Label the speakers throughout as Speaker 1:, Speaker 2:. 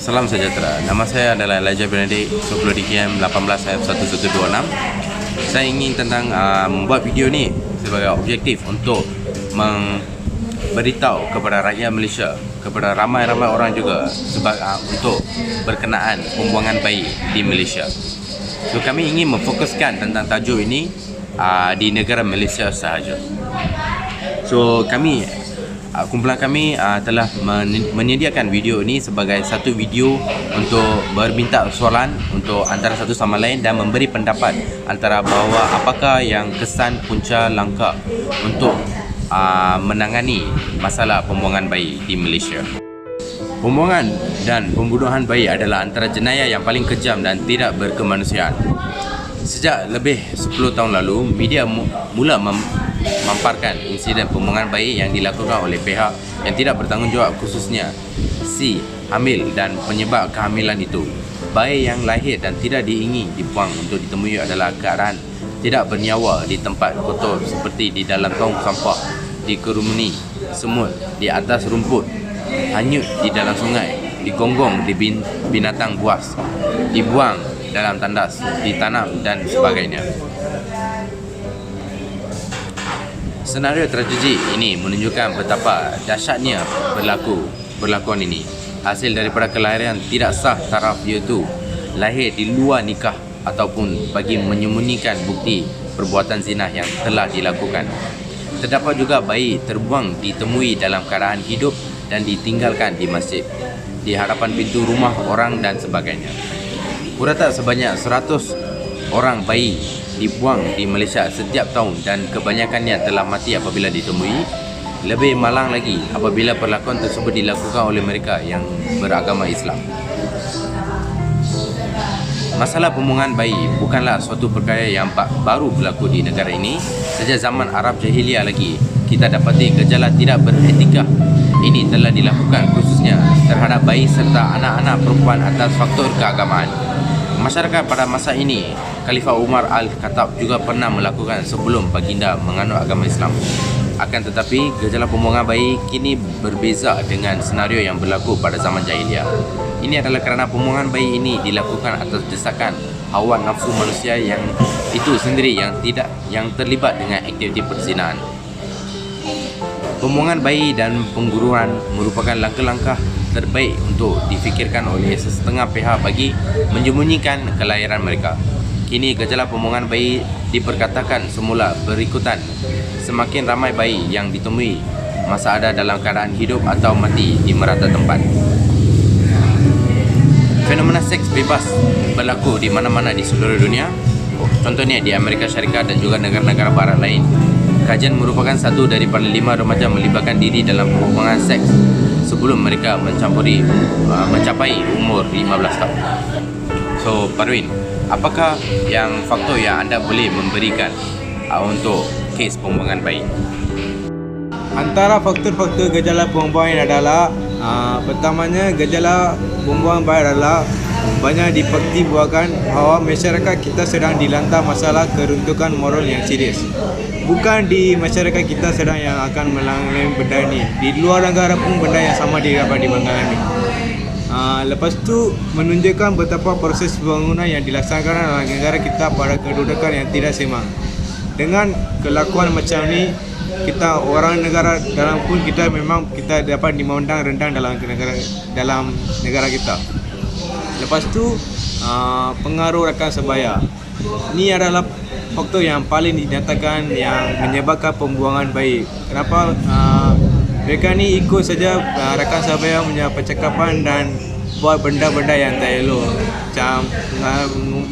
Speaker 1: Salam sejahtera. Nama saya adalah Elijah Benedict, 10 DKM 18 F 1126. Saya ingin membuat video ni sebagai objektif untuk memberitahu kepada rakyat Malaysia, kepada ramai-ramai orang juga untuk berkenaan pembuangan bayi di Malaysia. So kami ingin memfokuskan tentang tajuk ini di negara Malaysia sahaja. So kumpulan kami telah menyediakan video ini sebagai satu video untuk berminta soalan untuk antara satu sama lain dan memberi pendapat antara bahawa apakah yang kesan punca langkah untuk menangani masalah pembuangan bayi di Malaysia. Pembuangan dan pembunuhan bayi adalah antara jenayah yang paling kejam dan tidak berkemanusiaan. Sejak lebih 10 tahun lalu, media mula memamparkan insiden pembuangan bayi yang dilakukan oleh pihak yang tidak bertanggungjawab, khususnya si hamil dan penyebab kehamilan itu. Bayi yang lahir dan tidak diingini dibuang untuk ditemui adalah keadaan tidak bernyawa di tempat kotor seperti di dalam tong sampah, di kerumuni semut, di atas rumput, hanyut di dalam sungai, digonggong di binatang buas, dibuang dalam tandas, ditanam dan sebagainya. Senario tragedi ini menunjukkan betapa dahsyatnya berlakuan ini. Hasil daripada kelahiran tidak sah taraf, iaitu lahir di luar nikah ataupun bagi menyembunyikan bukti perbuatan zina yang telah dilakukan. Terdapat juga bayi terbuang ditemui dalam keadaan hidup dan ditinggalkan di masjid, di hadapan pintu rumah orang dan sebagainya. Rata sebanyak 100 orang bayi dibuang di Malaysia setiap tahun dan kebanyakannya telah mati apabila ditemui. Lebih malang lagi apabila perlakuan tersebut dilakukan oleh mereka yang beragama Islam. Masalah pembuangan bayi bukanlah suatu perkara yang baru berlaku di negara ini. Sejak zaman Arab Jahiliyah lagi, kita dapati gejala tidak beretika ini telah dilakukan khususnya terhadap bayi serta anak-anak perempuan atas faktor keagamaan. Masyarakat pada masa ini, Khalifah Umar Al-Khattab juga pernah melakukan sebelum baginda menganut agama Islam. Akan tetapi, gejala pembuangan bayi kini berbeza dengan senario yang berlaku pada zaman jahiliah. Ini adalah kerana pembuangan bayi ini dilakukan atas desakan hawa nafsu manusia yang itu sendiri yang terlibat dengan aktiviti perzinahan. Pembuangan bayi dan pengguruan merupakan langkah-langkah terbaik untuk difikirkan oleh sesetengah pihak bagi menyembunyikan kelahiran mereka. Kini gejala pembuangan bayi diperkatakan semula berikutan. Semakin ramai bayi yang ditemui masa ada dalam keadaan hidup atau mati di merata tempat. Fenomena seks bebas berlaku di mana-mana di seluruh dunia. Contohnya di Amerika Syarikat dan juga negara-negara barat lain. Kajian merupakan satu daripada 5 remaja melibatkan diri dalam hubungan seks sebelum mereka mencapai umur 15 tahun. So, Parwin, apakah faktor yang anda boleh memberikan untuk kes pembuangan bayi?
Speaker 2: Antara faktor-faktor gejala pembuangan adalah pertamanya, gejala pembuangan bayi adalah banyak dipertimbangkan bahawa masyarakat kita sedang dilanda masalah keruntuhan moral yang serius. Bukan di masyarakat kita sedang yang akan mengalami benda ini. Di luar negara pun benda yang sama dapat dimengalami. Lepas tu menunjukkan betapa proses pembangunan yang dilaksanakan dalam negara kita pada kedudukan yang tidak seimbang. Dengan kelakuan macam ni, kita orang negara dalam pun kita memang kita dapat dimandang rendah dalam negara kita. Lepas tu pengaruh rakan sebaya. Ini adalah faktor yang paling dinyatakan yang menyebabkan pembuangan bayi. Kenapa? Mereka ni ikut saja rakan sebaya punya percakapan dan buat benda-benda yang tak elok, macam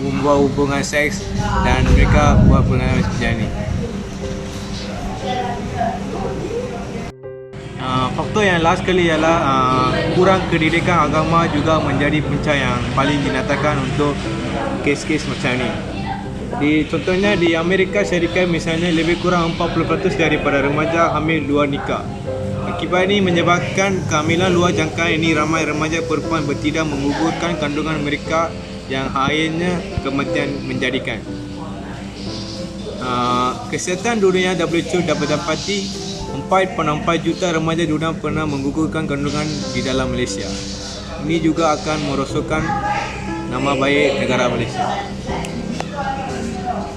Speaker 2: membuat hubungan seks dan mereka buat benda macam ni. Faktor yang last kali ialah kurang pendidikan agama juga menjadi punca yang paling dinyatakan untuk kes-kes macam ni. Contohnya di Amerika Syarikat misalnya, lebih kurang 40% daripada remaja hamil luar nikah. Akibat ini menyebabkan kehamilan luar jangkaan. Ini ramai remaja perempuan bertindak menggugurkan kandungan mereka yang akhirnya kematian menjadikan. Kesihatan Dunia WHO dapat dapati 4.4 juta remaja dunia pernah menggugurkan kandungan di dalam Malaysia. ini juga akan merosotkan nama baik negara Malaysia.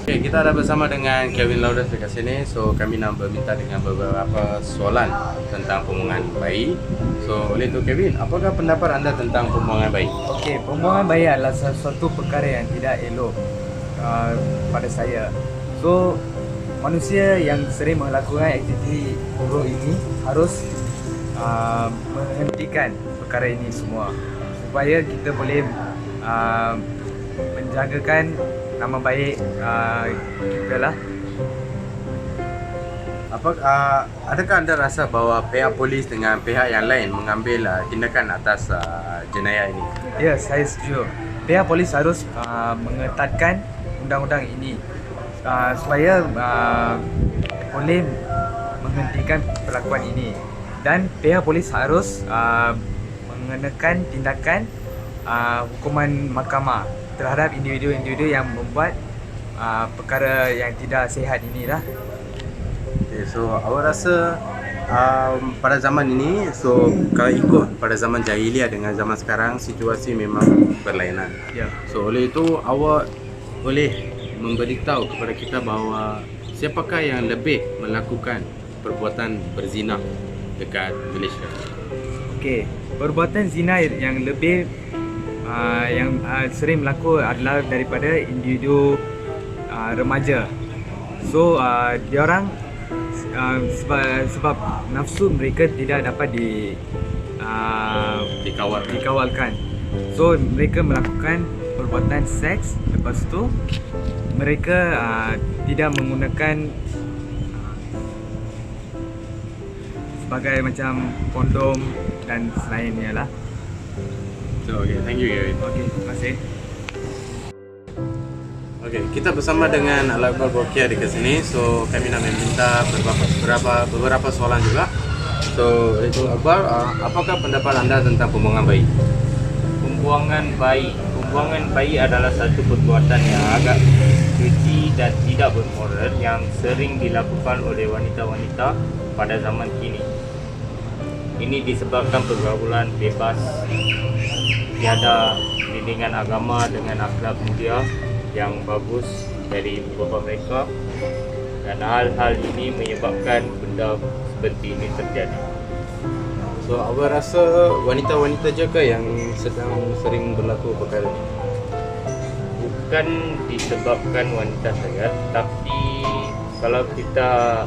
Speaker 1: Okay, kita ada bersama dengan Kevin Laudes dekat sini. So kami nak berminta dengan beberapa soalan tentang pembuangan bayi. So oleh itu Kevin, apakah pendapat anda tentang pembuangan bayi?
Speaker 3: Okey, pembuangan bayi adalah sesuatu perkara yang tidak elok pada saya. So, manusia yang sering melakukan aktiviti buruk ini harus menghentikan perkara ini semua supaya kita boleh menjagakan nama baik kita lah.
Speaker 1: Adakah anda rasa bahawa pihak polis dengan pihak yang lain mengambil tindakan atas jenayah ini?
Speaker 3: Ya, saya setuju. Pihak polis harus mengetatkan undang-undang ini supaya boleh menghentikan perlakuan ini, dan pihak polis harus mengenakan tindakan hukuman mahkamah terhadap individu-individu yang membuat perkara yang tidak sihat ini lah.
Speaker 1: Okay, so awak rasa pada zaman ini, so kalau ikut pada zaman jahiliah dengan zaman sekarang, situasi memang berlainan.
Speaker 3: Ya.
Speaker 1: So oleh itu awak boleh memberitahu kepada kita bahawa siapakah yang lebih melakukan perbuatan berzina dekat Malaysia?
Speaker 3: Okey, perbuatan zina yang lebih sering berlaku adalah daripada individu remaja. So diorang sebab nafsu mereka tidak dapat dikawalkan. So mereka melakukan perbuatan seks, lepas tu mereka tidak menggunakan sebagai macam kondom dan selainnya lah.
Speaker 1: So okay, thank you Gavin.
Speaker 3: Okey, terima kasih.
Speaker 1: Okay, kita bersama dengan Al-Akbar Bokia dekat sini. So kami nak meminta beberapa soalan juga. So itu Akbar, apakah pendapat anda tentang pembuangan bayi?
Speaker 4: Pembuangan bayi adalah satu perbuatan yang agak keji dan tidak bermoral yang sering dilakukan oleh wanita-wanita pada zaman kini. Ini disebabkan pergaulan bebas, tiada bimbingan agama dengan akhlak mulia yang bagus dari bapa mereka, dan hal-hal ini menyebabkan benda seperti ini terjadi.
Speaker 1: So awak rasa wanita-wanita je ke yang sedang sering berlaku perkara ini?
Speaker 4: Bukan disebabkan wanita saja, tapi kalau kita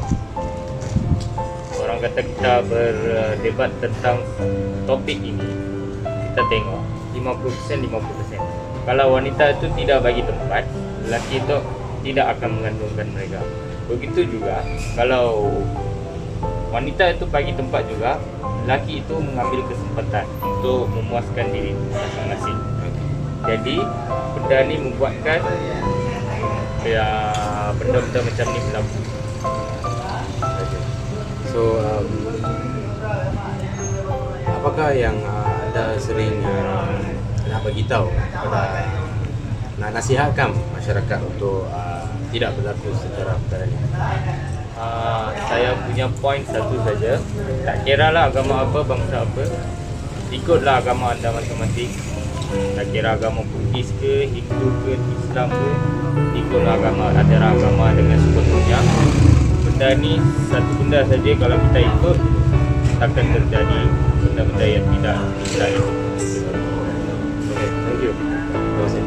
Speaker 4: orang kata kita berdebat tentang topik ini, kita tengok 50%. Kalau wanita itu tidak bagi tempat, lelaki itu tidak akan mengandungkan mereka. Begitu juga kalau wanita itu bagi tempat juga, lelaki itu mengambil kesempatan untuk memuaskan diri masing-masing. Jadi benda ni membuatkan benda-benda macam ni berlaku.
Speaker 1: So apakah yang anda sering nak beritahu kepada, nak nasihatkan masyarakat untuk tidak berlaku secara perkara ini?
Speaker 4: Saya punya poin satu saja. Tak kira lah agama apa, bangsa apa, ikutlah agama anda masing-masing. Tak kira agama Buddhis ke, Hindu ke, Islam ke, ikutlah agama, ajaran agama dengan sepenuhnya. Benda ni satu benda saja, kalau kita ikut takkan terjadi benda-benda yang tidak elok.
Speaker 1: Okay, thank you. Terima kasih.